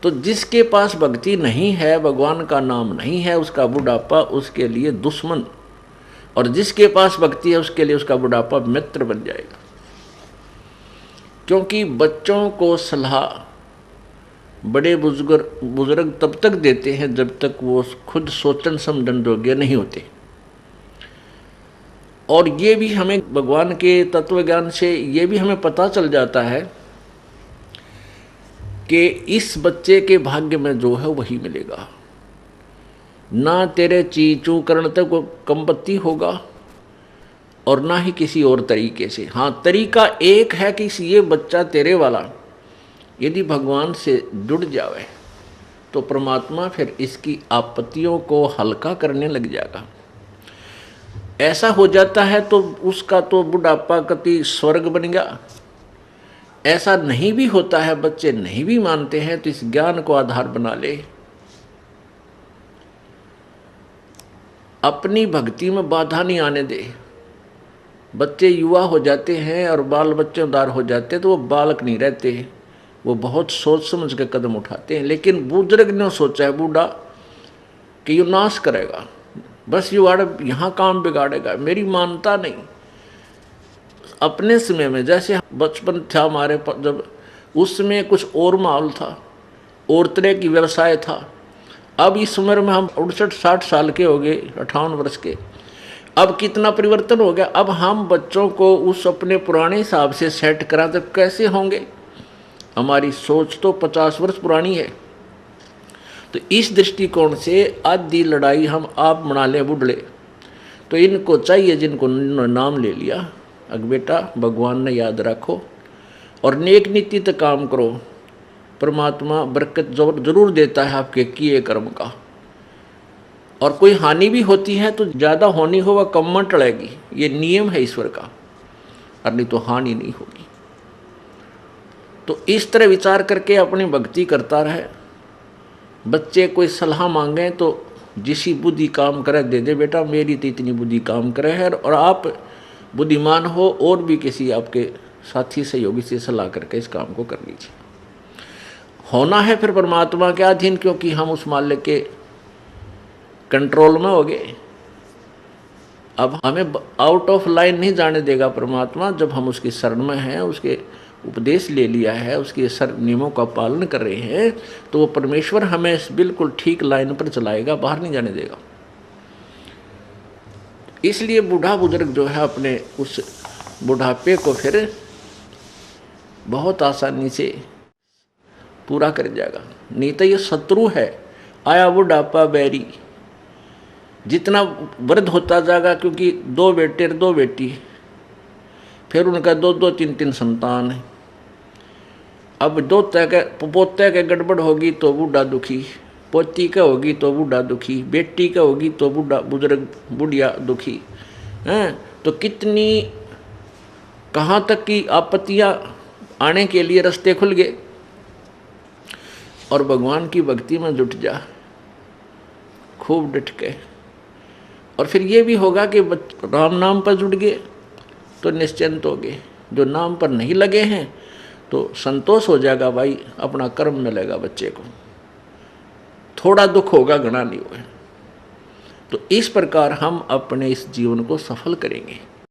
तो जिसके पास भक्ति नहीं है, भगवान का नाम नहीं है, उसका बुढ़ापा उसके लिए दुश्मन, और जिसके पास भक्ति है उसके लिए उसका बुढ़ापा मित्र बन जाएगा। क्योंकि बच्चों को सलाह बड़े बुजुर्ग तब तक देते हैं जब तक वो खुद सोचन समझन योग्य नहीं होते। और ये भी हमें भगवान के तत्व ज्ञान से ये भी हमें पता चल जाता है कि इस बच्चे के भाग्य में जो है वही मिलेगा। ना तेरे चीचू करण तक वो कंपत्ति होगा और ना ही किसी और तरीके से। हाँ, तरीका एक है कि ये बच्चा तेरे वाला यदि भगवान से जुड़ जावे तो परमात्मा फिर इसकी आपत्तियों को हल्का करने लग जाएगा। ऐसा हो जाता है तो उसका तो बुढ़ापा कति स्वर्ग बन गया। ऐसा नहीं भी होता है, बच्चे नहीं भी मानते हैं, तो इस ज्ञान को आधार बना ले, अपनी भक्ति में बाधा नहीं आने दे। बच्चे युवा हो जाते हैं और बाल बच्चेदार हो जाते हैं तो वो बालक नहीं रहते, वो बहुत सोच समझ के कदम उठाते हैं। लेकिन बुजुर्ग ने सोचा है बूढ़ा कि ये नाश करेगा, बस युवा यहाँ काम बिगाड़ेगा, मेरी मानता नहीं। अपने समय में जैसे बचपन था हमारे, जब उस समय कुछ और माहौल था, और तरह की व्यवसाय था। अब इस उम्र में हम 68-60 साल के हो गए, 58 वर्ष के, अब कितना परिवर्तन हो गया। अब हम बच्चों को उस अपने पुराने हिसाब से सेट करा तो कैसे होंगे? हमारी सोच तो 50 वर्ष पुरानी है। तो इस दृष्टिकोण से आधी लड़ाई हम आप बना लें बुढ़ले। तो इनको चाहिए, जिनको नाम ले लिया, अग बेटा भगवान ने याद रखो और नेक नीति तक काम करो, परमात्मा बरकत जरूर देता है आपके किए कर्म का। और कोई हानि भी होती है तो ज़्यादा होनी हो वह कम में टलेगी, ये नियम है ईश्वर का, और नहीं तो हानि नहीं होगी। तो इस तरह विचार करके अपनी भक्ति करता रहे। बच्चे कोई सलाह मांगे तो जिसी बुद्धि काम करे दे दे, बेटा मेरी तो इतनी बुद्धि काम करे है, और आप बुद्धिमान हो और भी किसी आपके साथी सहयोगी से सलाह करके इस काम को कर लीजिए। होना है फिर परमात्मा के अधीन, क्योंकि हम उस मालिक के कंट्रोल में हो गए। अब हमें आउट ऑफ लाइन नहीं जाने देगा परमात्मा। जब हम उसकी शरण में हैं, उसके उपदेश ले लिया है, उसके नियमों का पालन कर रहे हैं, तो वो परमेश्वर हमें बिल्कुल ठीक लाइन पर चलाएगा, बाहर नहीं जाने देगा। इसलिए बूढ़ा बुजुर्ग जो है अपने उस बुढ़ापे को फिर बहुत आसानी से पूरा कर जाएगा। नहीं तो ये शत्रु है, आया बुढ़ापा बैरी। जितना वृद्ध होता जाएगा, क्योंकि 2 बेटे 2 बेटी, फिर उनका 2-2 3-3 संतान है। अब पोते के गड़बड़ होगी तो बूढ़ा दुखी, पोती का होगी तो बूढ़ा दुखी, बेटी का होगी तो बुजुर्ग बुढ़िया दुखी हैं। तो कितनी कहाँ तक की आपत्तियाँ आने के लिए रास्ते खुल गए। और भगवान की भक्ति में जुट जा खूब डट के। और फिर ये भी होगा कि राम नाम पर जुट गए तो निश्चिंत हो गए। जो नाम पर नहीं लगे हैं तो संतोष हो जाएगा, भाई अपना कर्म मिलेगा बच्चे को, थोड़ा दुख होगा घना नहीं होगा। तो इस प्रकार हम अपने इस जीवन को सफल करेंगे।